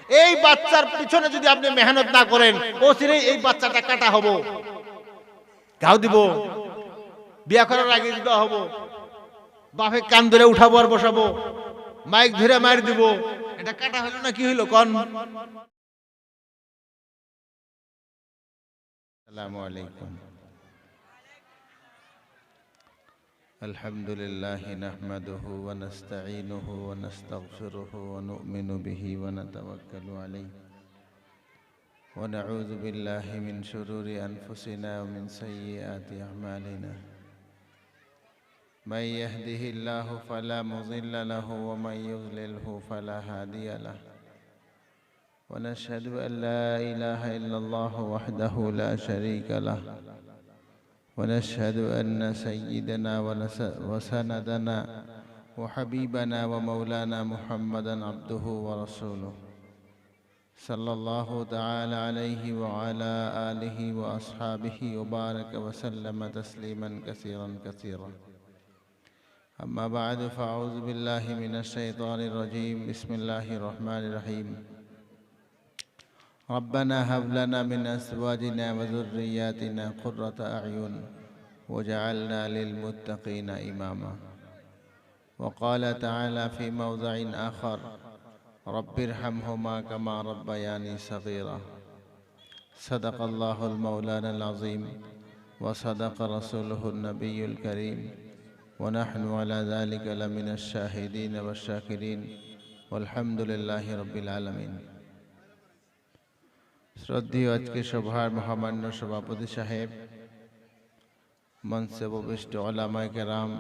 এই বাচ্চার পিছনে যদি আপনি মেহনত না করেন, অচিরেই এই বাচ্চাটা কাটা হবো, ঘাও দিব, বিয়া করার আগে দিতে হবো, বাপে কান ধরে উঠাবো আর বসাবো, মাইক ধরে মার দিব। এটা কাটা হলো না কি হইলো কোন? আসসালামু আলাইকুম। আলহামদুলিল্লাহি নাহমাদুহু ওয়া নাস্তাঈনুহু ওয়া নাস্তাগফিরুহু ওয়া নু'মিনু বিহি ওয়া নাতাওয়াক্কালু আলাইহি ওয়া নাউযু বিল্লাহি মিন শুরুরি আনফুসিনা ওয়া মিন সাইয়্যাতি আ'মালিনা। من يهده الله فلا مضل له ومن يضلله فلا هادي له ونشهد أن لا إله إلا الله وحده لا شريك له ونشهد أن سيدنا وسندنا وحبيبنا ومولانا محمدا عبده ورسوله صلى الله تعالى عليه وعلى آله وأصحابه وبارك وسلم تسليما كثيرا كثيرا. أما بعد فأعوذ بالله من الشيطان الرجيم. بسم الله الرحمن الرحيم. ربنا هب لنا من أزواجنا وذرياتنا قرة أعين وجعلنا للمتقين إماما. وقال تعالى في موضع آخر رب ارحمهما كما ربياني صغيرا. صدق الله المولانا العظيم وصدق رسوله النبي الكريم ونحن على ذلك لمن الشاهدين والشاكرين والحمد لله رب العالمين. শ্রদ্ধেয় আজকে সভার মহামান্য সভাপতি সাহেব, মঞ্চে উপবিষ্ট উলামায়ে কেরাম,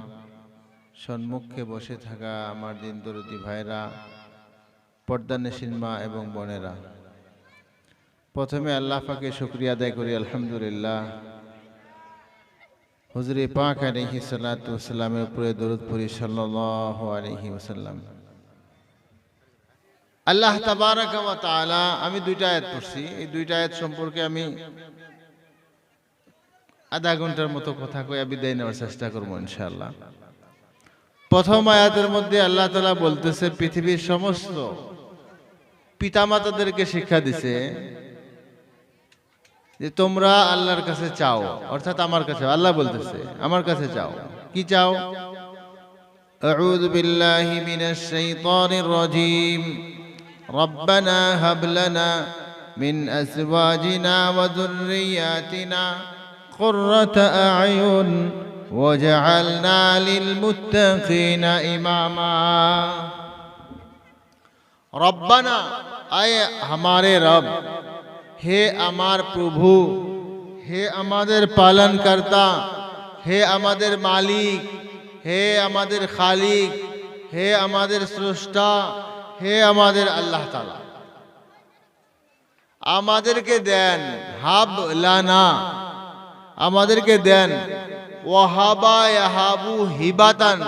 সম্মুখে বসে থাকা আমার দিন দরদি ভাইরা, পর্দানশীন মা এবং বোনেরা, প্রথমে আল্লাহ পাকে শুকরিয়া আদায় করি আলহামদুলিল্লাহ। হুজুরে পাক আলাইহিস সালাতু ওয়াস সালামের উপরে দরুদ পড়ি সাল্লাল্লাহু আলাইহি ওয়াসাল্লাম। আল্লাহ তাবারাকা ওয়া তাআলা, আমি দুইটা আয়াত পড়ছি, এই দুইটা আয়াত সম্পর্কে আমি আধা ঘন্টার মতো কথা কয়ে বিদায় নেওয়ার চেষ্টা করব ইনশাআল্লাহ। প্রথম আয়াতের মধ্যে আল্লাহ তাআলা বলতেছে পৃথিবীর সমস্ত পিতামাতাদেরকে শিক্ষা দিছে যে তোমরা আল্লাহর কাছে চাও, অর্থাৎ আমার কাছে। আল্লাহ বলতেছে আমার কাছে চাও। কি চাও? আউযু বিল্লাহি মিনাশ শাইতানির রাজীম। রব্বানা হাব লানা মিন আজওয়াজিনা ওয়া যুররিয়াতিনা কুররাতা আ'য়ুন ওয়াজআলনা লিল মুত্তাকিনা ইমামা। রব্বানা, আয়ে हमारे रब, हे আমার প্রভু, হে আমাদের পালনকর্তা, হে আমাদের মালিক, হে আমাদের খালিক, হে আমাদের স্রষ্টা, হে আমাদের আল্লাহ তাআলা, আমাদেরকে দেন। হাব লানা, আমাদেরকে দেন। ওয়াহাবা ইয়াহাবু হিবাতান,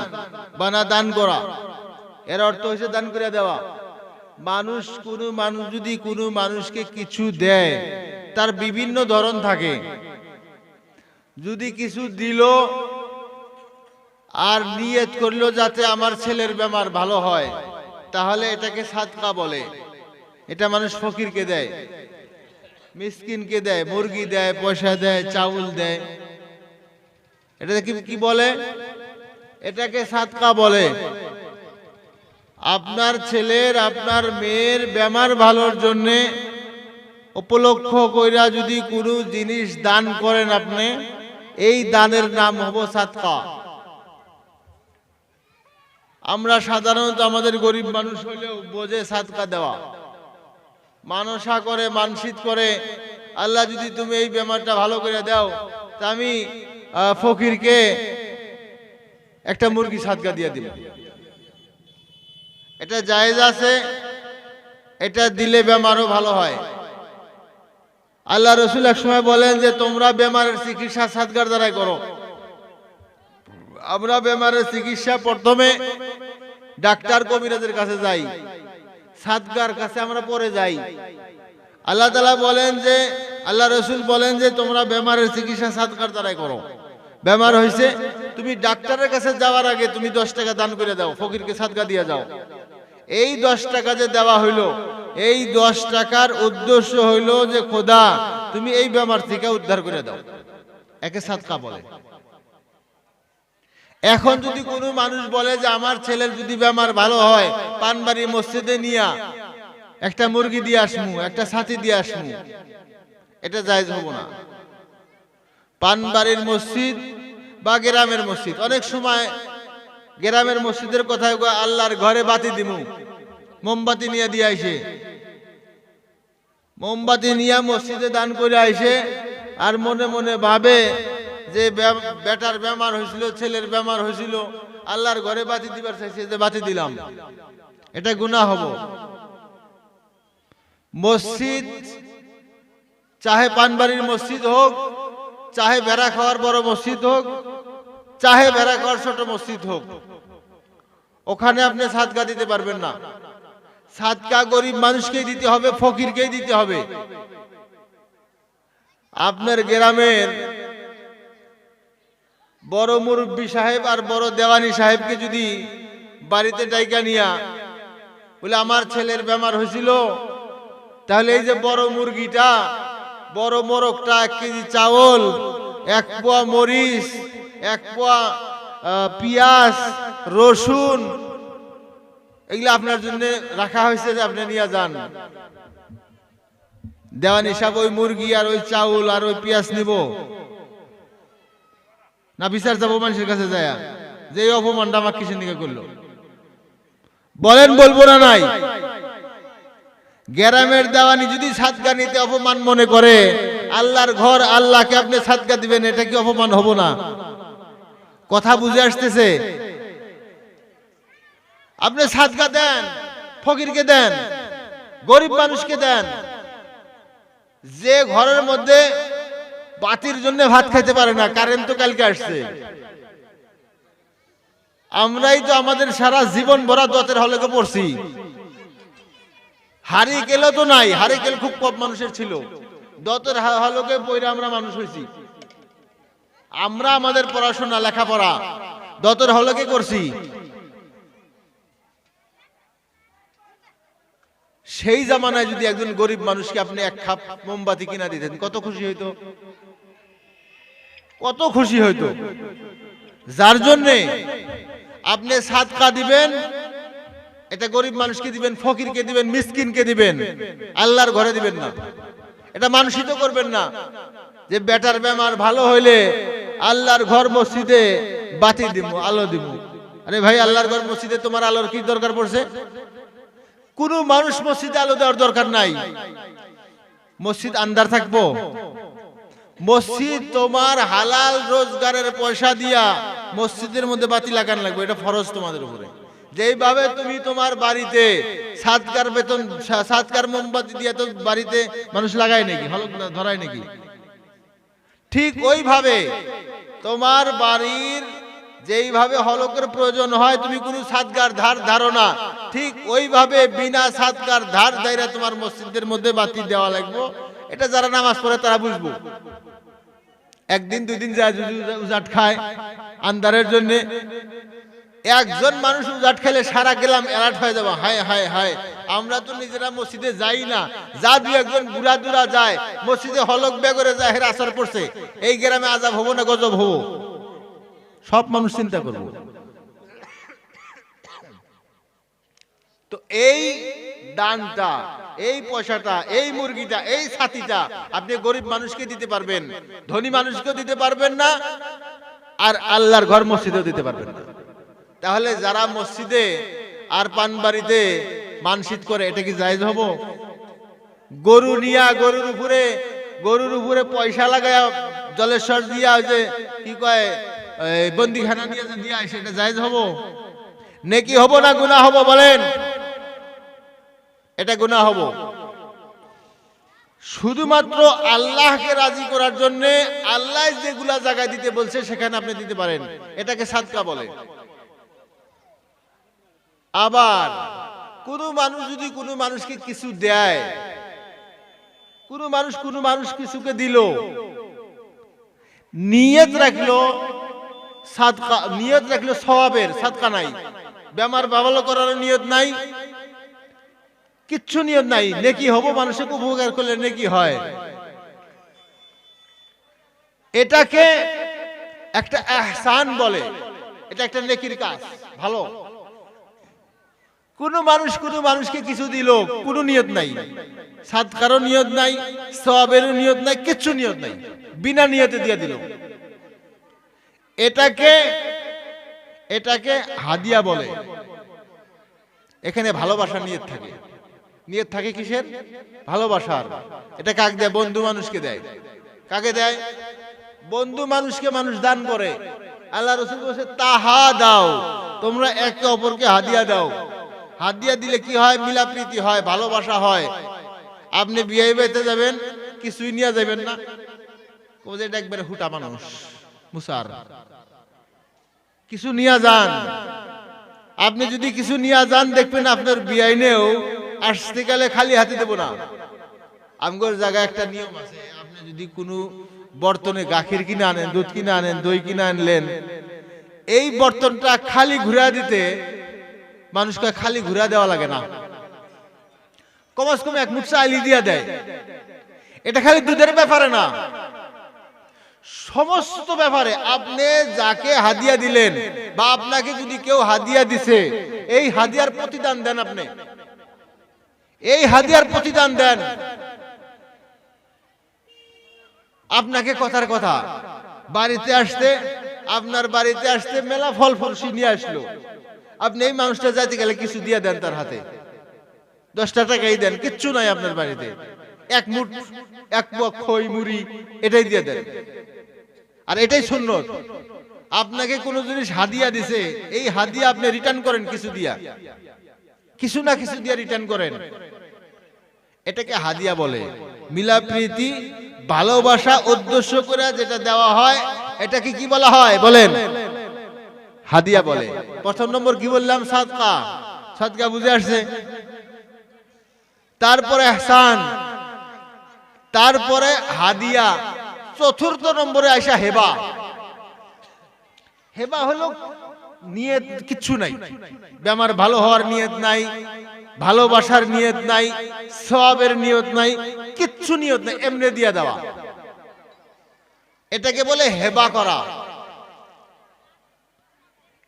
বানা দান করা। এর অর্থ হচ্ছে দান করে দেওয়া। কোনো মানুষ যদি কোনো মানুষকে কিছু দেয়, তার বিভিন্ন ধরন থাকে। যদি কিছু দিল আর নিয়ত করলো যাতে আমার ছেলের বেমার ভালো হয়, তাহলে এটাকে সাদকা বলে। এটা মানুষ ফকিরকে দেয়, মিসকিনকে দেয়, মুরগি দেয়, পয়সা দেয়, চাউল দেয়। এটাকে কি বলে? এটাকে সাদকা বলে। আপনার ছেলের, আপনার মেয়ের বেমার ভালোর জন্যে উপলক্ষ কইরা যদি কোনো জিনিস দান করেন আপনি, এই দানের নাম হবো সাদকা। আমরা সাধারণত আমাদের গরিব মানুষ হইলেও বোঝে সাদকা দেওয়া, মানসা করে, মানসিক করে, আল্লাহ যদি তুমি এই বেমারটা ভালো করে দাও, তা আমি ফকিরকে একটা মুরগি সাদকা দিয়ে দিব। এটা জায়েজ আছে, এটা দিলে বেমারও ভালো হয়। আল্লাহ রাসূল এক সময় বলেন যে তোমরা বেমারের চিকিৎসা সাদকার দ্বারাই করো। আমরা বেমারের চিকিৎসা প্রথমে ডাক্তার কবিরাজের কাছে যাই, সাদকার কাছে আমরা পরে যাই। আল্লাহ তাআলা বলেন যে, আল্লাহ রাসূল বলেন যে তোমরা বেমারের চিকিৎসা সাদকার দ্বারাই করো। বেমার হয়েছে, তুমি ডাক্তারের কাছে যাওয়ার আগে তুমি 10 টাকা দান করে দাও, ফকিরকে সাদকা দিয়ে যাও। এই 10 টাকা যে দেওয়া হইলো, এই 10 টাকার উদ্দেশ্য হইল যে খোদা তুমি এই বেমার থেকে উদ্ধার করে দাও, একে সাদকা বলে। এখন যদি কোনো মানুষ বলে যে আমার ছেলের যদি বেমার ভালো হয়, পানবাড়ি মসজিদে নিয়া একটা মুরগি দিয়ে আসমু, একটা ছাতি দিয়ে আসমু, এটা জায়েজ হব না। পানবাড়ির মসজিদ বা গ্রামের মসজিদ, অনেক সময় গ্রামের মসজিদের কথায় আল্লাহর ঘরে বাতি দিমু, মোমবাতি নিয়ে দিয়ে আইসে, মোমবাতি নিয়ে মসজিদে দান করে আইসে, আর মনে মনে ভাবে যে বেটার বেমার হয়েছিল, ছেলের বেমার হয়েছিল, আল্লাহর ঘরে বাতি দিবার চাইছে, যে বাতি দিলাম, এটা গুনাহ হব। মসজিদ চাহে পানবাড়ির মসজিদ হোক, চাহে ভেড়া খাওয়ার বড় মসজিদ হোক, চাহে ভেড়া খাওয়ার ছোট মসজিদ হোক, ওখানে আপনি সাদকা দিতে পারবেন না। সাদকা গরিব মানুষকেই দিতে হবে, ফকিরকেই দিতে হবে। আপনার গ্রামের বড় মুরব্বী সাহেব আর বড় দেওয়ানি সাহেবকে যদি বাড়িতে ডাইকা নিয়া বলে আমার ছেলের বেমার হয়েছিল, তাহলে এই যে বড় মুরগিটা, বড় মোরগটা, 1 কেজি চাউল, 1 পোয়া মরিচ, 1 পোয়া পেঁয়াজ, রসুন, এগুলো আপনার জন্য রাখা হয়েছে, যে আপনি নিয়ে যান। দেওয়ানি সাহেব ওই মুরগি আর ওই চাউল আর ওই পেঁয়াজ নিব না বিচার যাবো মানুষের কাছে যায় যে এই অপমানটা আমার কিসের দিকে করলো? বলেন, বলবো না? নাই। গ্রামের দেওয়ানি যদি সাদকা নিতে অপমান মনে করে, আল্লাহর ঘর, আল্লাহকে আপনি সাদকা দিবেন, এটা কি অপমান হবো না? কথা বুঝে আসতেছে? আপনি সাদকা দেন, ফকিরকে দেন, গরিব মানুষকে দেন। যে ঘরের মধ্যে বাতির জন্য ভাত খাইতে পারে না, কারেন্ট তো কালকে আসছে, আমরাই তো আমাদের সারা জীবন ভরা দতের হলকে পড়ছি। হারিকেলও তো নাই, হারিকেল খুব কম মানুষের ছিল, দতের হলকে পড়ে আমরা মানুষ হয়েছি। আমরা আমাদের পড়াশোনা লেখাপড়া দতের হলকে করছি। সেই জামানায় যদি একজন গরিব মানুষকে আপনি 1 কাপ মোমবাতি কিনা দিতেন, কত খুশি হইতো, কত খুশি হইতো। যার জন্যে আপনি সাদকা দিবেন, এটা গরিব মানুষকে দিবেন, ফকিরকে দিবেন, মিসকিনকে দিবেন, আল্লাহর ঘরে দিবেন না। এটা মানসিত করবেন না যে বেটার বেমার ভালো হইলে আল্লাহর ঘর মসজিদে বাতি দিব, আলো দিব। আরে ভাই, আল্লাহর ঘর মসজিদে তোমার আলোর কি দরকার পড়ছে? কোন মানুষ মসজিদে আলো দেওয়ার দরকার নাই। মসজিদ আন্ধার থাকবো? মসজিদ তোমার হালাল রোজগারের পয়সা দিয়া মসজিদের মধ্যে বাতি লাগান লাগবে, এটা ফরজ তোমাদের উপরে। যেইভাবে তুমি তোমার বাড়িতে সাদকার বেতন, সাদকার মোমবাতি দিয়ে তো বাড়িতে মানুষ লাগায় নাকি, হলক ধরায় নাকি? ঠিক ওইভাবে তোমার বাড়ির যেইভাবে হলকের প্রয়োজন হয়, তুমি কোনো সাদকার ধার ধারো না, ঠিক ওইভাবে বিনা সাদকার ধার দাইরা তোমার মসজিদের মধ্যে বাতি দেওয়া লাগবে। এটা যারা নামাজ পড়ে তারা বুঝবো। একদিন 2 দিন যায় উজাট খায় আন্দারের জন্য, একজন মানুষ উজাট খেলে সারা গেলাম অ্যালার্ট হয়ে যাবো, হায় হায় হায়, আমরা তো নিজেরা মসজিদে যাই না, যা 2-1 বুড়া দুরা যায় মসজিদে, হলক বেগরে যায়, হেরা আসর পড়ছে, এই গ্রামে আজাব হবো না গজব হবো? সব মানুষ চিন্তা করবো। তো এই দানটা, এই পয়সাটা, এই মুরগিটা, এই ছাতিটা আপনি গরিব মানুষকে দিতে পারবেন, ধনী মানুষকেও দিতে পারবেন না, আর আল্লাহর ঘর মসজিদেও দিতে পারবেন না। তাহলে যারা মসজিদে আর পানবাড়িতে মানসিক করে, এটা কি জায়েজ হবো? গরু নিয়া গরুর উপরে পয়সা লাগায় জলেশ্বর দিয়া, যে কি কয় বন্দিখানা নিয়ে দিয়া, সেটা জায়েজ হবো? নেকি হবো না গুনাহ হবো? বলেন, এটা গুনাহ হবো। শুধুমাত্র আল্লাহকে রাজি করার জন্য আল্লাহ যেগুলা জায়গায় দিতে বলছে সেখানে আপনি দিতে পারেন, এটাকে সাদকা বলে। আবার কোন মানুষ যদি কোনো মানুষকে কিছু দেয়, কোন মানুষ কিছুকে দিল, নিয়ত রাখলো সাদকা, নিয়ত রাখলো সওয়াবের, সাদকা নাই, বেমার ভালো করার নিয়ত নাই, কিচ্ছু নিয়ত নাই, নেকি হবো, মানুষকে উপকার করলে নেকি হয়। এটাকে একটা ইহসান বলে, এটা একটা নেকির কাজ, ভালো। কোন মানুষকে কিছু দিল, কোনো নিয়ত নাই, সাদকারও নিয়ত নাই, সওয়াবেরও নিয়ত নাই, কিচ্ছু নিয়ত নাই, বিনা নিয়তে দিয়ে দিল, এটাকে হাদিয়া বলে। এখানে ভালোবাসার নিয়ত থাকে। নিয়ত থাকে কিসের? ভালোবাসার। এটা কাকে দেয়? বন্ধু মানুষকে দেয়। কাকে দেয়? বন্ধু মানুষকে মানুষ দান করে। আল্লাহ রাসূল বলেছে তাহা দাও, তোমরা একে অপরকে হাদিয়া দাও। হাদিয়া দিলে কি হয়? মিলাপ্রীতি হয়, ভালোবাসা হয়। আপনি বিয়ে বাড়িতে যাবেন, কিছুই নিয়ে যাবেন না, কোজে এটা একবারে হুটা মানুষ মুসার, কিছু নিয়ে যান। আপনি যদি কিছু নিয়ে যান, দেখবেন আপনার বিয়াইনেও আসতেকালে খালি হাতে দেব না। আমগর জায়গায় একটা নিয়ম আছে, আপনি যদি কোনো বর্তনে গাখীর কিনে আনেন, দুধ কিনে আনেন, দই কিনে আনলেন, এই বর্তনটা খালি ঘুরা দিতে মানুষকে খালি ঘুরা দেওয়া লাগে না, কমস কম এক মুঠ চাইলি দিয়া দেয়। এটা খালি দুধের ব্যাপারে না, সমস্ত ব্যাপারে। আপনি যাকে হাদিয়া দিলেন বা আপনাকে যদি কেউ হাদিয়া দিছে, এই হাদিয়ার প্রতিদান দেন। আপনি এই হাদিয়ার প্রতিদান দেন। আপনাকে কথার কথা বাড়িতে আসতে, আপনার বাড়িতে আসতে মেলা ফল ফলসি নিয়ে আসলো, আপনি এই মানুষটা যাইতে গেলে কিছু দিয়ে দেন তার হাতে, 10টা টাকাই দেন, কিচ্ছু নাই আপনার বাড়িতে, এক মুঠ এক পোয়া খই মুড়ি এটাই দিয়ে দেন। আর এটাই সুন্নত। আপনাকে কোনো জিনিস হাদিয়া দিছে, এই হাদিয়া আপনি রিটার্ন করেন কিছু দিয়া, কিছু না কিছু দিয়া রিটার্ন করেন। এটাকে হাদিয়া বলে। মিলাপ্রীতি ভালোবাসা উদ্দেশ্য করে যেটা দেওয়া হয়, এটাকে কি বলা হয় বলেন? হাদিয়া বলে। প্রথম নম্বর কি বললাম? সাদকা। সাদকা বুঝে আসছে? তারপরে ইহসান, তারপরে হাদিয়া, চতুর্থ নম্বরে আইসা হেবা। হেবা হলো নিয়ত কিচ্ছু নাই, বেমার ভালো হওয়ার নিয়ত নাই, ভালোবাসার নিয়ত নাই, সওয়াবের নিয়ত নাই, কিচ্ছু নিয়ত নাই, এমনি দিয়ে দেওয়া। এটাকে বলে হেবা করা।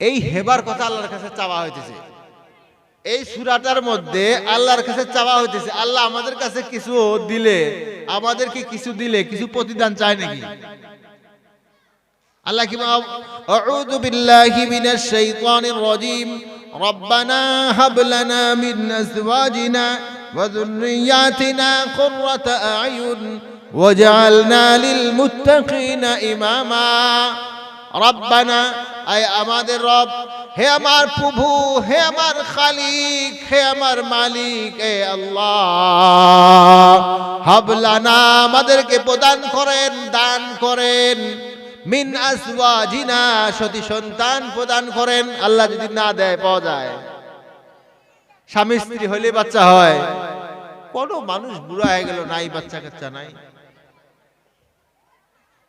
এই হেবার কথা আল্লাহর কাছে চাওয়া হইতেছে। এই সূরাটার মধ্যে আল্লাহর কাছে চাওয়া হইতেছে, আল্লাহ আমাদের কাছে কিছু দিলে, আমাদেরকে কিছু দিলে কিছু প্রতিদান চায় নাকি? আল্লাহ কি আউযু বিল্লাহি মিনাশ শাইতানির রাজীম রব্বানা হাব লানা মিন আজওয়াজিনা ওয়া যুররিয়াতিনা কুররাতা আ'য়ুন ওয়াজআলনা লিল মুত্তাকিনা ইমামা। রব্বানা, আয় আমাদের রব, হে আমার প্রভু, হে আমার খালিক, হে আমার মালিক, হে আল্লাহ, হাবলানা, আমাদেরকে প্রদান করেন, দান করেন, মিন আজওয়াজিনা, সতী সন্তান প্রদান করেন। আল্লাহ যদি না দেয়, পাওয়া যায় স্বামী স্ত্রী হলে বাচ্চা হয়, কোন মানুষ বুড়া হয়ে গেল, নাই বাচ্চা কাচ্চা নাই,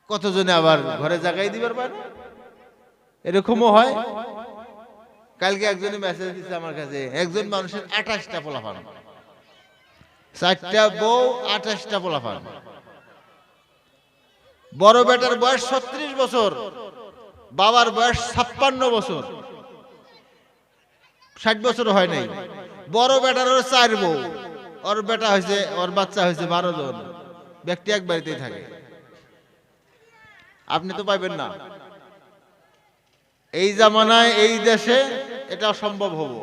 কতজনে আবার ঘরে জাগাই দিবার পারে, এরকমও হয়। কালকে একজনে মেসেজ দিচ্ছে আমার কাছে, একজন মানুষের 28টা পোলাপান, 4টা বউ, 28টা পোলাপান। বড় বেটার বয়স 36 বছর, বাবার বয়স 56 বছর, 60 বছর হয় নাই। বড় বেটার 4 বউ, ওর বেটা হয়েছে, ওর বাচ্চা হয়েছে 12 জন। ব্যক্তি এক বাড়িতেই থাকে। আপনি তো পাইবেন না এই জামানায়, এই দেশে এটা সম্ভব হবো,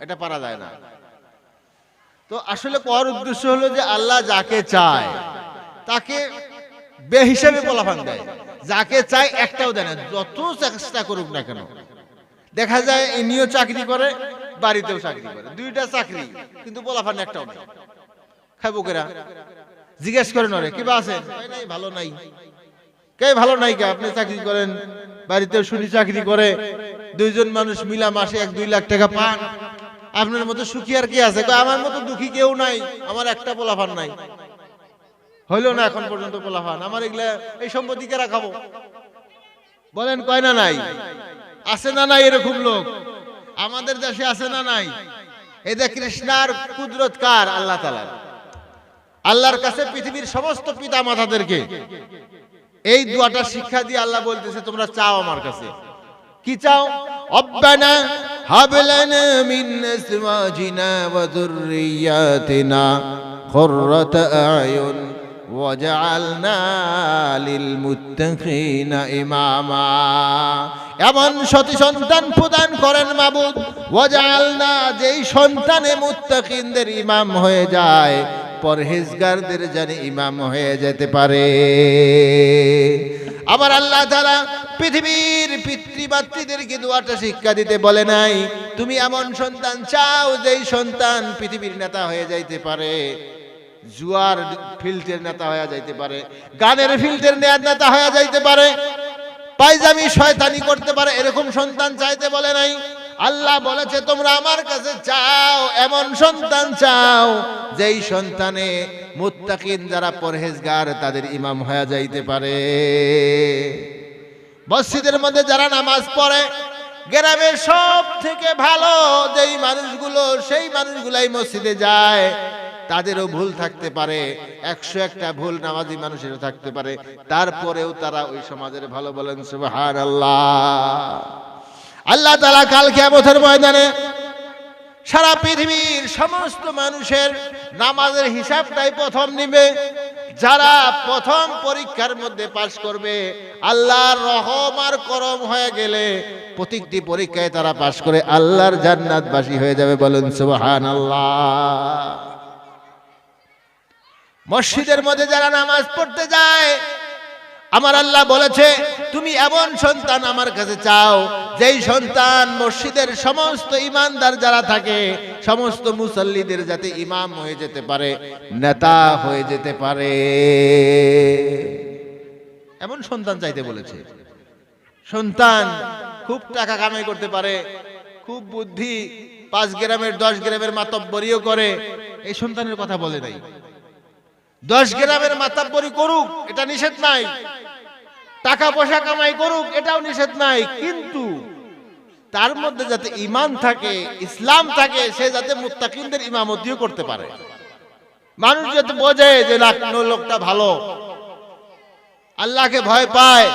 এটা পারা যায় না। তো আসলে কোয়ার উদ্দেশ্য হলো যে আল্লাহ যাকে চায় তাকে বেহিসাবে পোলাপান দেয়, যাকে চায় একটাও দেয় না, যত চেষ্টা করুক না কেন। দেখা যায় ইনিও চাকরি করে, বাড়িতেও চাকরি করে, 2টা চাকরি, কিন্তু পোলাপান একটাও নেই। খাইবো কেরা? জিজ্ঞেস করেন ওরে, কিবা আছে? নাই, ভালো নাই। কে ভালো নাই কে? আপনি চাকরি করেন, বাড়িতেও শুনি চাকরি করে, 2 জন মানুষ মিলা মাসে 1-2 লাখ টাকা পান, আপনার মতো সুখী আর কি আছে? আমার মতো দুঃখী কেউ নাই, আমার একটা পোলাপান নাই, হইল না এখন পর্যন্ত পোলাপান। আমার এগুলা, এই সম্পত্তি কে রাখাবো? বলেন, কয় না নাই? আছে না নাই এরকম লোক? আমাদের দেশে আছে না নাই? এদের কৃষ্ণার কুদরত কার? আল্লাহ তাআলার। আল্লাহর কাছে পৃথিবীর সমস্ত পিতা মাতাদেরকে এই দোয়াটা শিক্ষা দিয়ে আল্লাহ বলতেছে তোমরা চাও আমার কাছে। কি চাও? রব্বানা হাব লানা মিন আজওয়াজিনা ওয়া যুররিয়াতিনা কুররাতা আয়ুন ওয়াজআলনা লিল মুত্তাকিনা ইমামা। এমন সতী সন্তান প্রদান করেন মাবুদ, ওয়াজআলনা, যেই সন্তানে মুত্তাকিনদের ইমাম হয়ে যায়, পরহেজগারদের জানি ইমাম হয়ে যেতে পারে। আবার আল্লাহ তাআলা পৃথিবীর পিতৃমাতৃদেরকে দোয়াটা শিক্ষা দিতে বলে নাই তুমি এমন সন্তান চাও যেই সন্তান পৃথিবীর নেতা হয়ে যাইতে পারে, জুয়ার ফিল্ডের নেতা হয়ে যাইতে পারে, গানের ফিল্ডের নেতা হয়ে যাইতে পারে, পায়জামি শয়তানি করতে পারে, এরকম সন্তান চাইতে বলে নাই। আল্লাহ বলেছে তোমরা আমার কাছে চাও এমন সন্তান চাও যেই সন্তানে মুত্তাকিন যারা পরহেজগার তাদের ইমাম হয়ে যাইতে পারে। মসজিদের মধ্যে যারা নামাজ পড়ে, গ্রামের সব থেকে ভালো যেই মানুষগুলো, সেই মানুষগুলাই মসজিদে যায়। তাদেরও ভুল থাকতে পারে, 101টা ভুল নামাজি মানুষেরও থাকতে পারে, তারপরেও তারা ওই সমাজের ভালো। বলেন সুবহানাল্লাহ। আল্লাহ তাআলা কাল কিয়ামতের ময়দানে সারা পৃথিবীর সমস্ত মানুষের নামাজের হিসাবটাই প্রথম নিবে। যারা প্রথম পরীক্ষার মধ্যে পাশ করবে, আল্লাহর রহম আর করম হয়ে গেলে প্রত্যেকটি পরীক্ষায় তারা পাশ করে আল্লাহর জান্নাতবাসী হয়ে যাবে। বলেন সুবহানাল্লাহ। মসজিদের মধ্যে যারা নামাজ পড়তে যায়, আমার আল্লাহ বলেছে তুমি এমন সন্তান আমার কাছে চাও যেই সন্তান মসজিদের সমস্ত ইমানদার যারা থাকে, সমস্ত মুসল্লিদের যাতে ইমাম হয়ে যেতে পারে, নেতা হয়ে যেতে পারে, এমন সন্তান চাইতে বলেছে। সন্তান খুব টাকা কামাই করতে পারে, খুব বুদ্ধি, 5 গ্রামের 10 গ্রামের মাতব্বরিও করে, এই সন্তানের কথা বলে নাই। 10 গ্রামের মাতব্বরি করুক, এটা নিষেধ নাই, টাকা পয়সা কামাই করুক, এটাও নিষেধ নাই, কিন্তু তার মধ্যে যাতে ঈমান থাকে, ইসলাম থাকে, সে যাতে মুত্তাকিনদের ইমামতিও করতে পারে। মানুষ যাতে বোঝে যে লোকটা ভালো, আল্লাহকে ভয় পায়।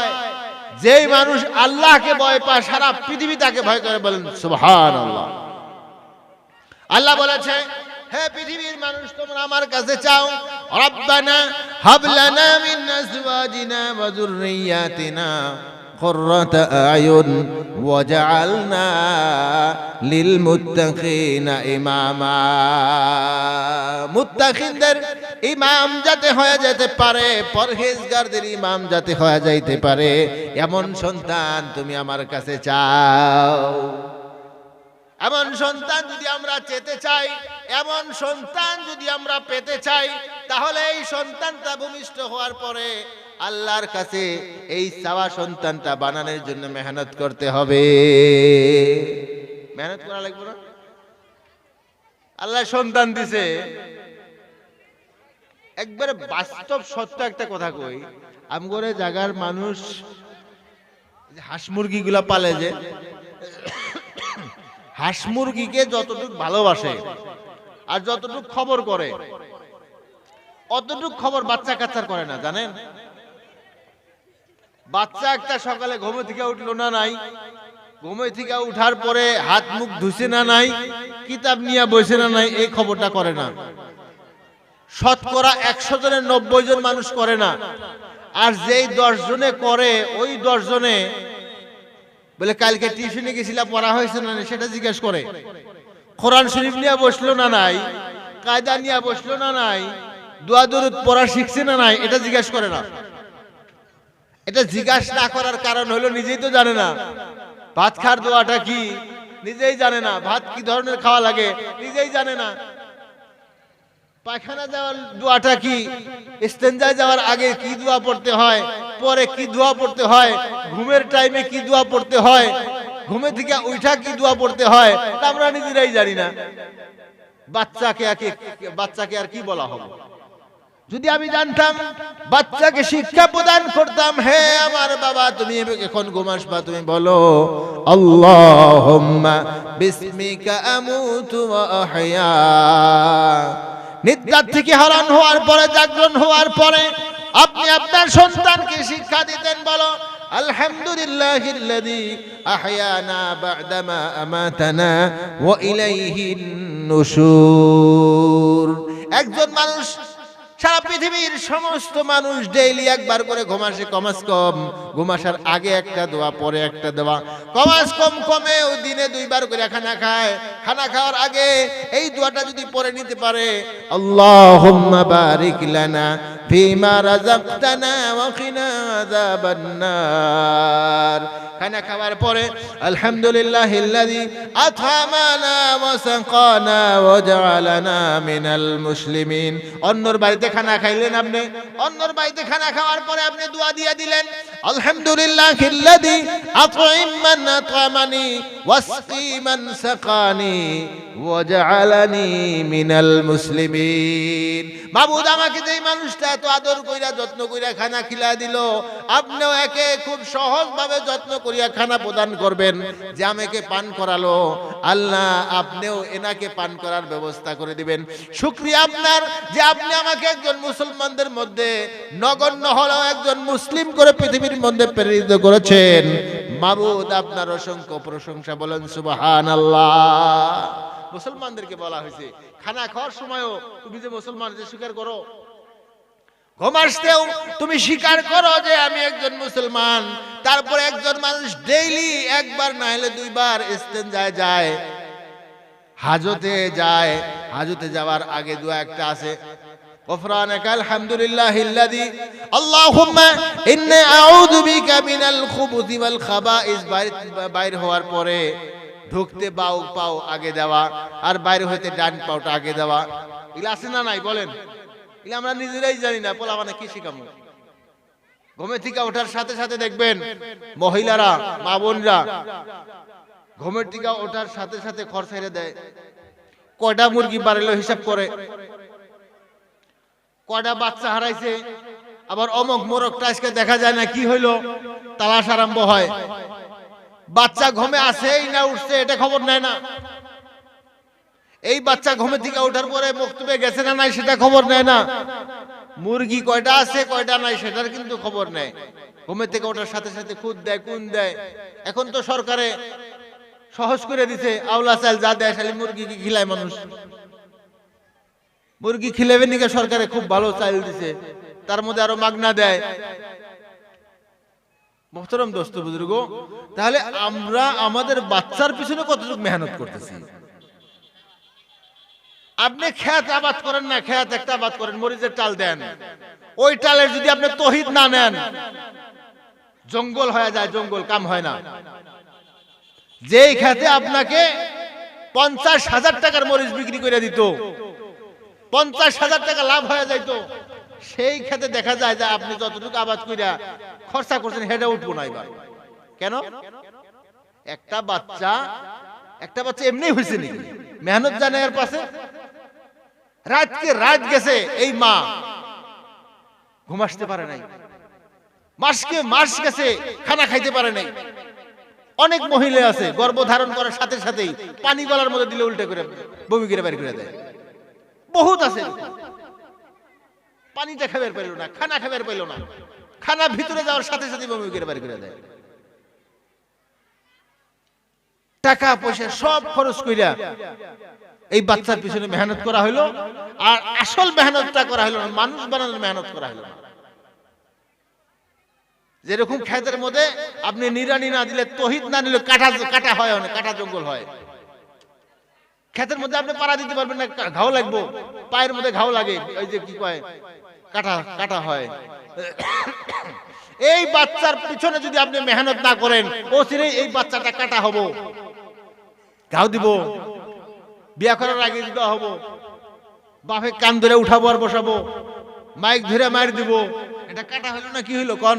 যেই মানুষ আল্লাহকে ভয় পায় সারা পৃথিবী তাকে ভয় করে। বলেন সুবহানাল্লাহ। আল্লাহ বলেছে হে পৃথিবীর মানুষ তোমরা আমার কাছে চাও রব্বানা হাব লানা মিন আজওয়াজিনা ওয়া যুররিয়াতিনা কুররাতা আয়ুন ওয়াজআলনা লিল মুত্তাকিনা ইমামা। মুত্তাকিনদের ইমাম যাতে হয়ে যেতে পারে, পরহেজগারদের ইমাম যাতে হয়ে যাইতে পারে, এমন সন্তান তুমি আমার কাছে চাও। এমন সন্তান যদি আমরা চেতে চাই, এমন সন্তান যদি আমরা পেতে চাই, তাহলে এই সন্তানটা ভূমিষ্ঠ হওয়ার পরে আল্লাহর কাছে এই চাওয়া সন্তানটা বানানোর জন্য মেহনত করতে হবে। মেহনত করা লাগবে না? আল্লাহ সন্তান দিছে, একবারে বাস্তব সত্য একটা কথা কই, আমগরে জায়গার মানুষ হাঁস মুরগি গুলা পালে, যে হাঁস মুরগিকে যতটুকু ভালোবাসে আর যতটুকু খবর করে, অতটুকু খবর বাচ্চা কাচ্চার করে না। জানেন, বাচ্চা একটা সকালে ঘুম থেকে উঠলো না নাই, ঘুম থেকে উঠার পরে হাত মুখ ধুছে না নাই, কিতাব নিয়ে বসে না নাই, এই খবরটা করে না। শতকরা 100 জনের 90 জন মানুষ করে না। আর যেই 10 জনে করে, ওই 10 জনে বলে কালকে টিউশনে গেছিলাম, পড়া হয়েছে না সেটা জিজ্ঞেস করে। কোরআন শরীফ নিয়ে বসলো না নাই, কায়দা নিয়ে বসলো না নাই, দোয়া দরুদ পড়া শিখছে না নাই, এটা জিজ্ঞেস করে না। এটা জিজ্ঞাসা না করার কারণ হলো নিজেই তো জানে না। ভাত খাওয়ার দোয়াটা কি নিজেই জানে না, ভাত কি ধরনের খাওয়া লাগে নিজেই জানে না, পায়খানা যাওয়ার দোয়াটা কি, ইস্তেঞ্জায় যাওয়ার আগে কি দোয়া পড়তে হয়, পরে কি দোয়া পড়তে হয়, ঘুমের টাইমে কি দোয়া পড়তে হয়, ঘুমে থেকে উঠা কি দোয়া পড়তে হয়, আমরা নিজেরাই জানি না। বাচ্চাকে আর কি বলা হবে? যদি আমি জানতাম, বাচ্চাকে শিক্ষা প্রদান করতাম, হে আমার বাবা তুমি এখন ঘুমাসবা, তুমি বলো আল্লাহুম্মা বিসমিকা আমুতু ওয়া আহয়া। নিদ্রা থেকে হারান হওয়ার পরে, জাগরণ হওয়ার পরে আপনি আপনার সন্তানকে শিক্ষা দিতেন, বলো আলহামদুলিল্লাহিল্লাযী আহয়ানা বা'দামা আমাতানা ওয়া ইলাইহিন নুশুর। একজন মানুষ, সারা পৃথিবীর সমস্ত মানুষ ডেইলি একবার করে ঘুমাসে, কমাস কম ঘুমাসার আগে একটা দোয়া, পরে একটা দোয়া, কমাস কম কমেও দিনে 2 বার করে খানা খায়। খানা খাওয়ার আগে এই দোয়াটা যদি পড়ে নিতে পারে, আল্লাহুম্মা বারিক লানা ফিমা রাযাকতানা ওয়া কিনা আযাবান নার। খানা খাওয়ার পরে আলহামদুলিল্লাহিল্লাযী আত'আমানা ওয়া সাকানা ওয়া জা'আলানা মিনাল মুসলিমিন। অন্যর বাড়িতে খানা খাইলেন আপনি, অন্যর বাড়িতে খানা খাওয়ার পরে আপনি দোয়া দিয়ে দিলেন আলহামদুলিল্লাহিল্লাযী আত'আম মান আত'আমানি ওয়াসকি মান সাকানি ওয়া জা'আলানি মিনাল মুসলিমিন। মাবুদ, আমাকে যেই মানুষটা এত আদর কইরা যত্ন কইরা খানা খিলা দিল, আপনিও একে খুব সহজভাবে যত্ন করিয়া খানা প্রদান করবেন। যে আমাকে পান করালো, আল্লাহ আপনিও এনাকে পান করার ব্যবস্থা করে দিবেন। শুকরিয়া আপনার যে আপনি আমাকে একজন মুসলমানদের মধ্যে নগণ্য হলেও একজন মুসলিম করে পৃথিবীর মধ্যে প্রেরিত করেছেন। মাবুদ, আপনার অসংখ্য প্রশংসা, বলেন সুবহানাল্লাহ। মুসলমানদেরকে বলা হয়েছে খানা খাওয়ার সময়ও তুমি যে মুসলমান, যে স্বীকার করো, ঘুমাসতেও তুমি স্বীকার করো যে আমি একজন মুসলমান। তারপরে একজন মানুষ ডেইলি একবার না হলে 2 বার ইস্তেঞ্জায় যায়, হাজতে যায়। হাজতে যাওয়ার আগে দোয়া একটা আছে, গফরানাকা আলহামদুলিল্লাহিল্লাযী আল্লাহুম্মা ইন্নী আউযু বিকা মিনাল খুবুসি ওয়াল খাবাইস। বাইর হওয়ার পরে ঢুকতে বাউ পাও আগে দেওয়া, আর বাইরে হইতে ডান পাওটা আগে দেওয়া। এগুলো আছে না নাই বলেন? এগুলো আমরা নিজেরাই জানি না, পোলা মানে কি শিখামু? ঘুমে থেকে ওঠার সাথে সাথে দেখবেন মহিলারা, মা বোনরা ঘুমের থেকে ওঠার সাথে সাথে খড় ছেড়ে দেয়। কয়টা মুরগি বাড়িল হিসাব করে, কয়টা বাচ্চা হারাইছে, আবার অমুক মোরগটা আজকে দেখা যায় না, কি হইলো, তালাশ আরম্ভ হয়। বাচ্চা ঘুমে আসেই না উঠছে এটা খবর নেয় না। এই বাচ্চা ঘুমে থেকে ওঠার পরে মক্তবে গেছে না নাই সেটা খবর নেয় না। মুরগি কয়টা আছে কয়টা নাই সেটার কিন্তু খবর নেয়। ঘুমে থেকে ওঠার সাথে সাথে খুদ দেয়, কোন দেয়। এখন তো সরকারে সহজ করে দিছে, আওলা চাল যা দেয় খালি মুরগি খিলায় মানুষ। মুরগি খিলাবে নিকে সরকারে খুব ভালো চাল দিছে, তার মধ্যে আরো মাগনা দেয়। মোহতরম দোস্ত বুজুর্গ, তাহলে আমরা আমাদের বাচ্চার পিছনে কতটুকু মেহনত করতেছি? আপনি খেত আবাদ করেন না, খেত একটা আবাদ করেন, মরিচের টাল দেন, ওই টালের যদি আপনি তহিদ না নেন, জঙ্গল হয়ে যায়, জঙ্গল কাম হয় না। যেই খেতে আপনাকে 50,000 টাকার মরিচ বিক্রি করে দিত, 50,000 টাকা লাভ হয়ে যাইত, সেই খেতে দেখা যায় যে আপনি যতটুকু আবাদ কইরা খরচা করছেন হেডে উঠবো না এবার। কেন? একটা বাচ্চা এমনি হয়েছে নাকি? মেহনত জানে এর পাশে, রাতকে রাত গেছে, এই মা ঘুমাসতে পারে নাই, মাসকে মাস গেছে খানা খাইতে পারে নাই। অনেক মহিলা আছে গর্ভ ধারণ করার সাথে সাথেই পানি গলার মধ্যে দিলে উল্টে করে বমি করে বের করে দেয়। বহুত আছে, পানিটা খাবার পাইল না, খানা খাবার পাইল না, খানা ভিতরে যাওয়ার সাথে সাথে বমি করে বের করে দেয়। টাকা পয়সা সব খরচ কইরা এই বাচ্চার পিছনে মেহনত করা হইলো, আর আসল মেহনতটা করা হইলো না, মানুষ বানানোর মেহনত করা হইলো না। যেরকম ক্ষেতের মধ্যে আপনি নিরানি না দিলে, তহিদ না দিলে কাটা হয়, অনেক কাটা জঙ্গল হয়। ক্ষেতের মধ্যে আপনি পাড়া দিতে পারবেন না, ঘাও লাগবো, পায়ের মধ্যে ঘাও লাগে, ওই যে কি কয় কাটা হয়। এই বাচ্চার পিছনে যদি আপনি মেহনত না করেন, ও চিরে এই বাচ্চাটা কাটা হবো, ঘাও দিব, বিয়া করার আগে দিতে হবো, বাপে কান ধরে উঠাবো আর বসাবো, মাইক ধরে মার দিব। এটা কাটা হইলো না কি হইলো কোন?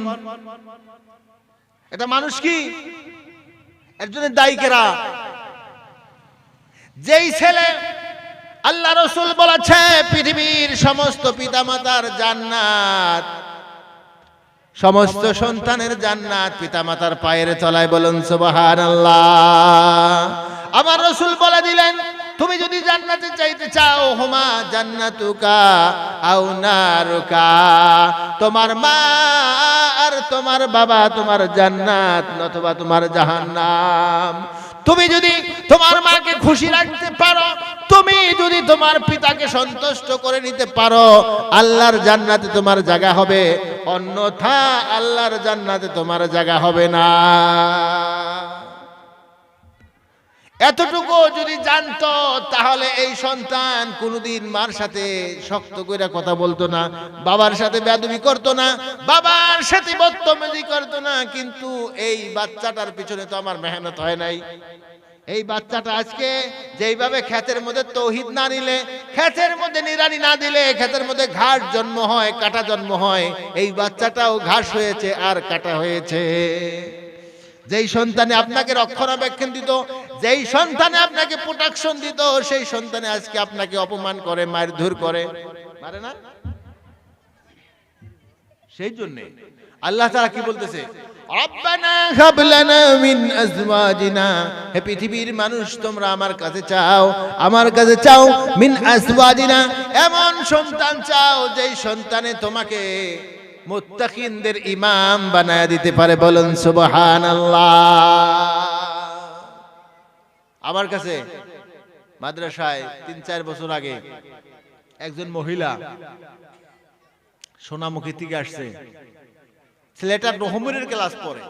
এটা মানুষ কি? এর জন্য দায়ী কেরা? যেই ছেলে আল্লাহ রাসূল বলেছে পৃথিবীর সমস্ত পিতামাতার জান্নাত, সমস্ত সন্তানের জান্নাত পিতামাতার পায়ের তলায়। বলুন সুবহানাল্লাহ। আমার রাসূল বলে দিলেন তুমি যদি জান্নাতে চাইতে চাও, হুমা জান্নাতুকা আও নারুকা, তোমার মা আর তোমার বাবা তোমার জান্নাত অথবা তোমার জাহান্নাম। তুমি যদি তোমার মাকে খুশি রাখতে পারো, তুমি যদি তোমার পিতাকে সন্তুষ্ট করে নিতে পারো, আল্লাহর জান্নাতে তোমার জায়গা হবে, অন্যথা আল্লাহর জান্নাতে তোমার জায়গা হবে না। এতটুকু যদি জানতো তাহলে এই সন্তান কোনোদিন মার সাথে শক্ত করে কথা বলতো না, বাবার সাথে বেয়াদবি করতো না, বাবার সাথে বদতমিজি করতো না। কিন্তু এই বাচ্চাটার পিছনে তো আমার মেহনত হয় নাই। এই বাচ্চাটা আজকে যেইভাবে ক্ষেতের মধ্যে তৌহিদ না নিলে, ক্ষেতের মধ্যে নিড়ানি না দিলে ক্ষেতের মধ্যে ঘাস জন্ম হয়, কাটা জন্ম হয়, এই বাচ্চাটাও ঘাস হয়েছে আর কাটা হয়েছে। যেই সন্তানে আপনাকে রক্ষণাবেক্ষণ দিত, যেই সন্তানে আপনাকে প্রোটেকশন দিত, সেই সন্তানে আজকে আপনাকে অপমান করে, মারধর করে, মারে না? সেই জন্য আল্লাহ তাআলা কি বলতেছে, রব্বানা হাব লানা মিন আজওয়াজিনা, হে পৃথিবীর মানুষ তোমরা আমার কাছে চাও, আমার কাছে চাও, মিন আজওয়াজিনা, এমন সন্তান চাও যেই সন্তানে তোমাকে মুত্তাকিনদের ইমাম বানায়া দিতে পারে। বলুন সুবহানাল্লাহ। আমার কাছে মাদ্রাসায় ৩-৪ বছর আগে একজন মহিলা সোনামুখী থেকে আসছে। ছেলেটা নহমরের ক্লাস পড়ে,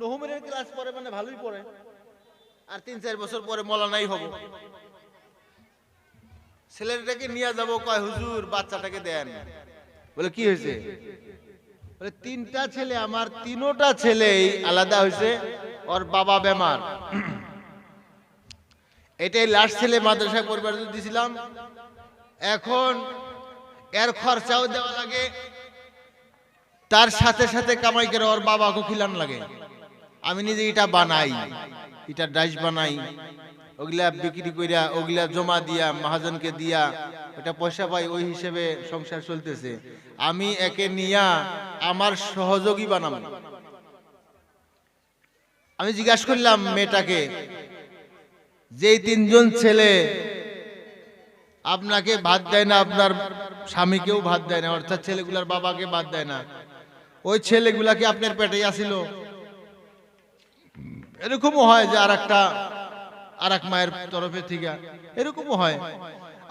নহমরের ক্লাস পড়ে মানে ভালোই পড়ে, আর ৩-৪ বছর পরে মৌলানাই হব। ছেলেটাকে নিয়ে যাব, কয় হুজুর বাচ্চাটাকে দেন। বলে কি হয়েছে? বলে ৩টা ছেলে, আমার ৩টা ছেলেই আলাদা হয়েছে, ওর বাবা বেমার। এটাই লাস্ট ছেলে মাদ্রাসায় পরিবার দিয়েছিলাম, এখন এর খরচাও দেওয়া লাগে, তার সাথে সাথে কামাই করে ওর বাবাকে খিলান লাগে। আমি নিজে এটা বানাই, এটা ডাইস বানাই, ওগুলা বিক্রি কইরা ওগুলা জমা দিয়া মহাজনকে দিয়া ওটা পয়সা পাই, ওই হিসেবে সংসার চলতেছে। আমি একে নিয়া আমার সহযোগী বানাবো। আমি জিজ্ঞাসা করলাম মেয়েটাকে, যেই ৩জন ছেলে আপনাকে ভাত দেয় না, আপনার স্বামীকেও ভাত দেয় না, অর্থাৎ ছেলেগুলার বাবাকে ভাত দেয় না, ওই ছেলেগুলাকে আপনার পেটে আসিল? এরকমও হয় যে আর এক মায়ের তরফে থেকে এরকমও হয়।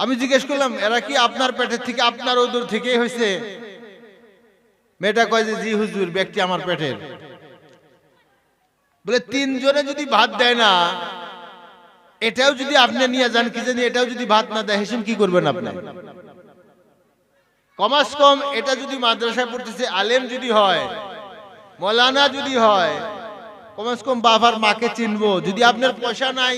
আমি জিজ্ঞেস করলাম এরা কি আপনার পেটের থেকে, আপনার ওদূর থেকেই হয়েছে? মেয়েটা কয় যে জি হুজুর, ব্যক্তি আমার পেটের। বলে ৩ জনে যদি ভাত দেয় না, এটাও যদি আপনি নিয়ে যান, কি জানি এটাও যদি ভাত না দেয়, হিসেব কি করবেন আপনি? কমাস কম এটা যদি মাদ্রাসায় পড়তেছে আলেম যদি হয়, মৌলানা যদি হয়, কমাস কম বাবার মাকে চিনবো। যদি আপনার পয়সা নাই,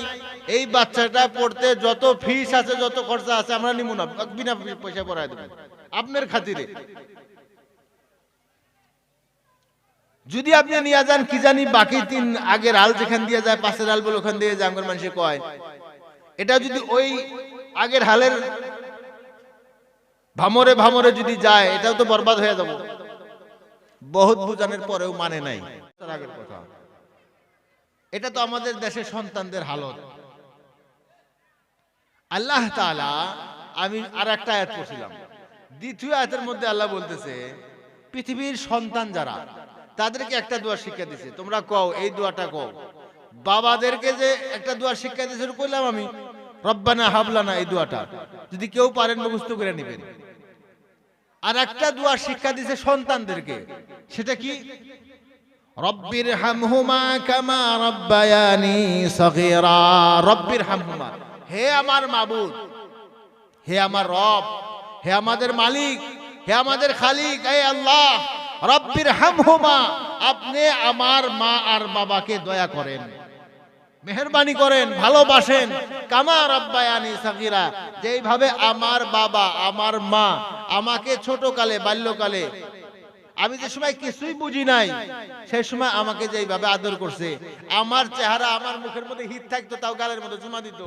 এই বাচ্চাটা পড়তে যত ফিস আছে, যত খরচা আছে আমরা নিব না, বিনা পয়সা পড়ায় দেবো আপনার খাতিরে। যদি আপনি নিয়ে যান, কি জানি বাকি ৩ আগের আল যেখান দিয়ে যায়, পাশের আল বলে ওখান দিয়ে জাঙ্গর মানুষে কয়, এটা যদি ওই আগের হালের ভামরে ভামরে যদি যায়, এটাও তো বরবাদ হয়ে যাব। বহুত বুঝানোর পরেও মানে নাই। আগের কথা, এটা তো আমাদের দেশের সন্তানদের হালত। আল্লাহ তাআলা, আমি আর একটা আয়াত পড়ছিলাম, দ্বিতীয় আয়াতের মধ্যে আল্লাহ বলতেছে পৃথিবীর সন্তান যারা, তাদেরকে একটা দোয়া শিক্ষা দিছে, তোমরা কও, এই দোয়াটা কও। বাবাদেরকে যে একটা দোয়া শিক্ষা দিছে কইলাম আমি, রব্বানা হাব লানা, এই দোয়াটা যদি কেউ পারেন মুখস্থ করে নেবেন। আর একটা দোয়া শিক্ষা দিছে সন্তানদেরকে, সেটা কি? রব্বির হামহুমা কামা রব্বায়ানি সগীরা। রব্বির হামহুমা, হে আমার মাবুদ, হে আমার রব, হে আমাদের মালিক, হে আমাদের খালিক, হে আল্লাহ, রব্বির হামহুমা, আপনি আমার মা আর বাবাকে দয়া করেন, মেহেরবানি করেন, ভালোবাসেন, কামা রব্বায়ানি সগীরা, যেইভাবে আমার বাবা আমার মা আমাকে ছোটকালে বাল্যকালে আমি যে সময় কিছুই বুঝি নাই সেই সময় আমাকে যেইভাবে আদর করছে, আমার চেহারা আমার মুখের মধ্যে হিট থাকতো তাও গালের মধ্যে চুমা দিত,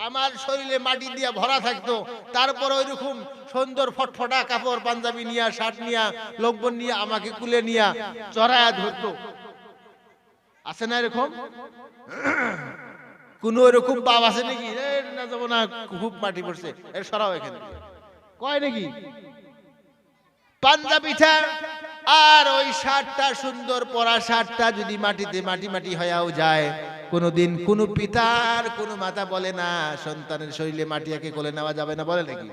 আমার শরীরে মাটি দিয়ে ভরা থাকতো তারপর ওইরকম সুন্দর ফটফটা কাপড় পাঞ্জাবি নিয়া শার্ট নিয়া লোকবন নিয়ে আমাকে কুলে নিয়া চড়ায়া ধরতো। আছে না এরকম? কোন এরকম বাপ আছে নাকি? না যাবো না, খুব মাটি পড়ছে, এর সরাও এখানে কয় নাকি? পাঞ্জাবিটা আর ওই শার্টটা, সুন্দর পরা শার্টটা যদি মাটিতে মাটি মাটি হয়েও যায়, কোনদিন কোন পিতার কোন মাতা বলে না সন্তানের শরীরে মাটি একে কোলে নেওয়া যাবে না, বলে নাকি?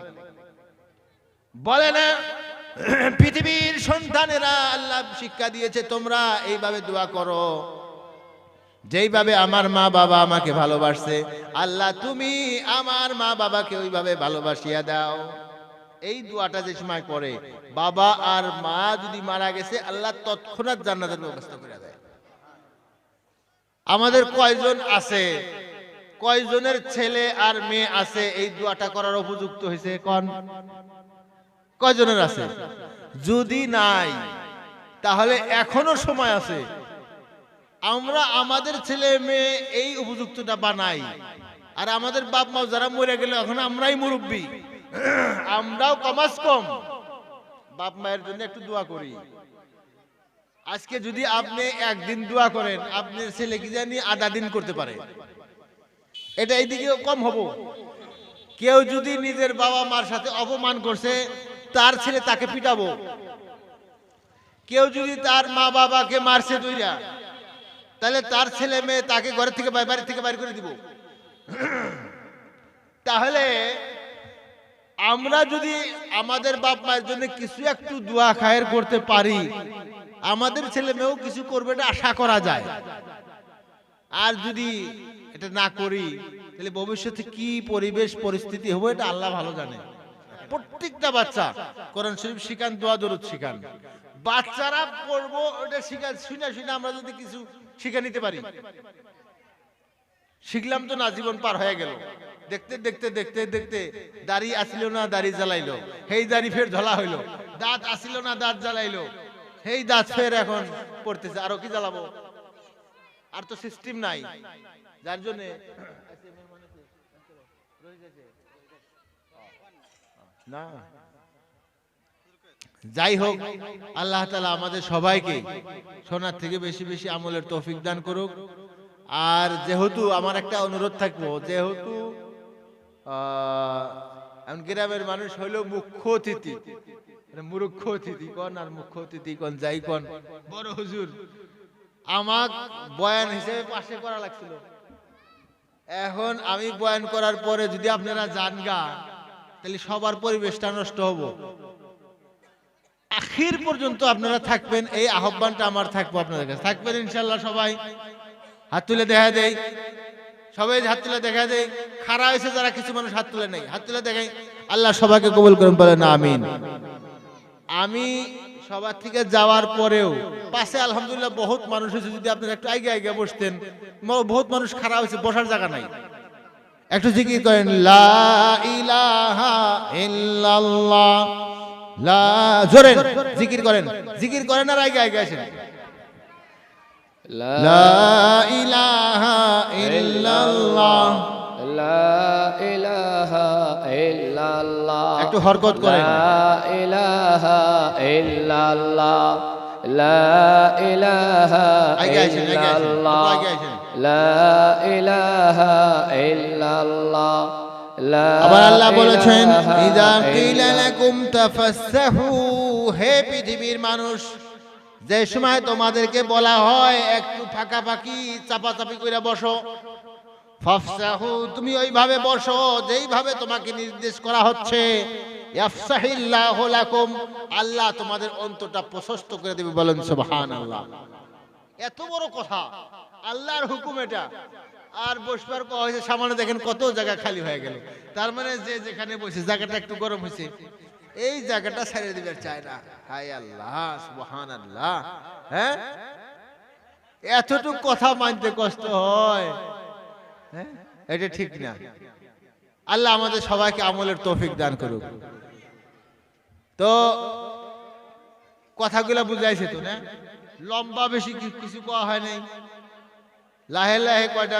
বলে না। পৃথিবীর সন্তানেরা আল্লাহ শিক্ষা দিয়েছে তোমরা এইভাবে দোয়া করো, যেইভাবে আমার মা বাবা আমাকে ভালোবাসছে আল্লাহ তুমি আমার মা বাবাকে ওইভাবে ভালোবাসিয়া দাও। এই দোয়াটা যে সময় করে, বাবা আর মা যদি মারা গেছে আল্লাহ তৎক্ষণাৎ জান্নাতের ব্যবস্থা করে দেয়। আমাদের কয়জন আছে, কয়জনের ছেলে আর মেয়ে আছে এই দোয়াটা করার উপযুক্ত হয়েছে? কোন কয়জনের আছে? যদি নাই তাহলে এখনো সময় আছে, আমরা আমাদের ছেলে মেয়ে এই উপযুক্তটা বানাই। আর আমাদের বাপ মা যারা মরে গেল এখন আমরাই মুরব্বী, আমরাও কমাস কম বাপ মায়ের জন্য একটু দোয়া করি। আজকে যদি আপনি একদিন দোয়া করেন, আপনার ছেলে কি জানি আধা দিন করতে পারে, এটা এইদিকে কম হবো। কেউ যদি নিজের বাবা মার সাথে অপমান করছে, তার ছেলে তাকে পিটাবো। কেউ যদি তার মা বাবাকে মারছে দুইরা, তাহলে তার ছেলে মেয়ে তাকে ঘরে থেকে বাড়ি থেকে বাইর করে দিব। তাহলে আমরা যদি আমাদের বাপ মায়ের জন্য কিছু একটু দোয়া খায়ের করতে পারি, আমাদের ছেলে মেয়েও কিছু করবে, এটা আশা করা যায়। আর যদি এটা না করি তাহলে ভবিষ্যতে কি পরিবেশ পরিস্থিতি হবে এটা আল্লাহ ভালো জানে। প্রত্যেকটা বাচ্চা কোরআন শরীফ শিখান, দোয়া দরুদ শিখান। বাচ্চারা পড়বো ওটা শিখান, শুনে শুনে আমরা যদি কিছু শিখে নিতে পারি। শিখলাম তো না, জীবন পার হয়ে গেল। দেখতে দেখতে দেখতে দেখতে দাড়ি আসিল না, দাড়ি জ্বালাইলো, সেই দাড়ি ফের ধলা হইলো। দাঁত আসিল না, দাঁত জ্বালাইলো, সেই দাঁত ফের এখন পড়তেছে, আরো কি জ্বালাবো? আর তো সিস্টেম নাই, যার জন্য না। যাই হোক, আল্লাহ তাআলা আমাদের সবাইকে শোনার থেকে বেশি বেশি আমলের তৌফিক দান করুক। আর যেহেতু আমার একটা অনুরোধ থাকবো, যেহেতু গ্রামের মানুষ হইল মুখ্য অতিথি, মুরুক্ষ অতিথি কোন আর মুখ্য অতিথি কোন, যাই কোন, বড় হুজুর আমার বয়ান হিসেবে পাশে করা লাগছিল। এখন আমি বয়ান করার পরে যদি আপনারা যান গা, তাহলে সবার পরিবেশটা নষ্ট হবো। আখির পর্যন্ত আপনারা থাকবেন, এই আহ্বানটা আমার থাকবো আপনাদের কাছে। থাকবেন ইনশাল্লাহ? সবাই হাত তুলে দেখা দেয়, সবাই হাত তুলে দেখা দেয়। খাড়া হয়েছে যারা, কিছু মানুষ হাত তুলে নেই, হাত তুলে দেখাই। আল্লাহ সবাইকে কবুল করুন, বলেন আমিন। আমি সবার থেকে যাওয়ার পরেও পাশে আলহামদুলিল্লাহ বহুত মানুষ হয়েছে, যদি আপনারা একটু আগে আগে বসতেন। বহুত মানুষ খাড়া হয়েছে, বসার জায়গা নাই। একটু জিকির করেন, লা ইলাহা ইল্লাল্লাহ। জোরে জিকির করেন, জিকির করেন আর আগে আগে আসেন। লা ইলাহা ইল্লাল্লাহ, লা ইলাহা ইল্লাল্লাহ। একটু হরকত করেন, লা ইলাহা ইল্লাল্লাহ, লা ইলাহা ইল্লাল্লাহ, লা ইলাহা ইল্লাল্লাহ। আবার আল্লাহ বলেছেন, ইযা কিলা লাকুম তাফাসসাহু, হে পৃথিবীর মানুষ, যে সময় তোমাদেরকে বলা হয় একটু ফাঁকাফাঁকি চাপাচাপি করে বসো, ফাফসাহু, তুমি ওইভাবে বসো যেইভাবে তোমাকে নির্দেশ করা হচ্ছে। ইয়াফসাহিল্লাহু লাকুম, আল্লাহ তোমাদের অন্তরটা প্রশস্ত করে দেবে। বলেন সুবহানাল্লাহ। এত বড় কথা, আল্লাহর হুকুম এটা। আর বসবার কথা হয়েছে সামনে, দেখেন কত জায়গা খালি হয়ে গেল। তার মানে যে যেখানে বসে জায়গাটা একটু গরম হয়েছে, এই জায়গাটা ছেড়ে দিতে চায় না। হায় আল্লাহ, সুবহানাল্লাহ। হ্যাঁ, এতটুকু কথা মানতে কষ্ট হয়, হ্যাঁ, এটা ঠিক না। আল্লাহ আমাদের সবাইকে আমলের তৌফিক দান করুক। তো কথাগুলো বুঝাইছে তো না লম্বা বেশি কিছু কোয়া হয় নাই লাহে লাহে কয়টা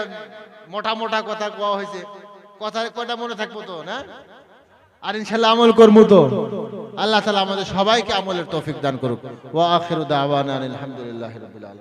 মোটা মোটা কথা কোয়া হয়েছে কথা কয়টা মনে থাকবো তো না আর ইনশাআল্লাহ আমল করবো তো আল্লাহ তাআলা আমাদের সবাইকে আমলের তৌফিক দান করুক ওয়া আখিরু দাওয়ানা আলহামদুলিল্লাহি রাব্বিল আলামিন